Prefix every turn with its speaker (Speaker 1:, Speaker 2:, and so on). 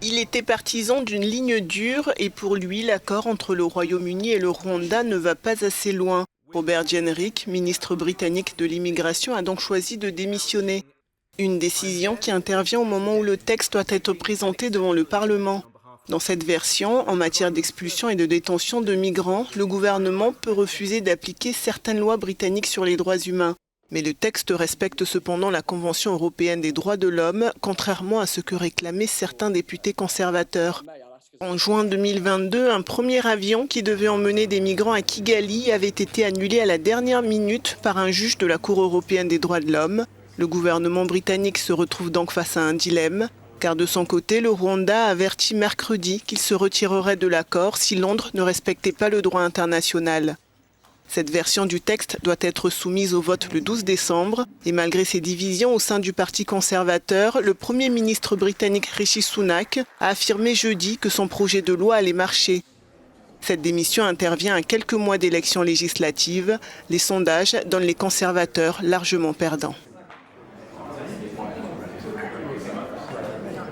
Speaker 1: Il était partisan d'une ligne dure et pour lui, l'accord entre le Royaume-Uni et le Rwanda ne va pas assez loin. Robert Jenrick, ministre britannique de l'immigration, a donc choisi de démissionner. Une décision qui intervient au moment où le texte doit être présenté devant le Parlement. Dans cette version, en matière d'expulsion et de détention de migrants, le gouvernement peut refuser d'appliquer certaines lois britanniques sur les droits humains. Mais le texte respecte cependant la Convention européenne des droits de l'homme, contrairement à ce que réclamaient certains députés conservateurs. En juin 2022, un premier avion qui devait emmener des migrants à Kigali avait été annulé à la dernière minute par un juge de la Cour européenne des droits de l'homme. Le gouvernement britannique se retrouve donc face à un dilemme, car de son côté, le Rwanda a averti mercredi qu'il se retirerait de l'accord si Londres ne respectait pas le droit international. Cette version du texte doit être soumise au vote le 12 décembre et malgré ces divisions au sein du Parti conservateur, le Premier ministre britannique Rishi Sunak a affirmé jeudi que son projet de loi allait marcher. Cette démission intervient à quelques mois d'élections législatives. Les sondages donnent les conservateurs largement perdants.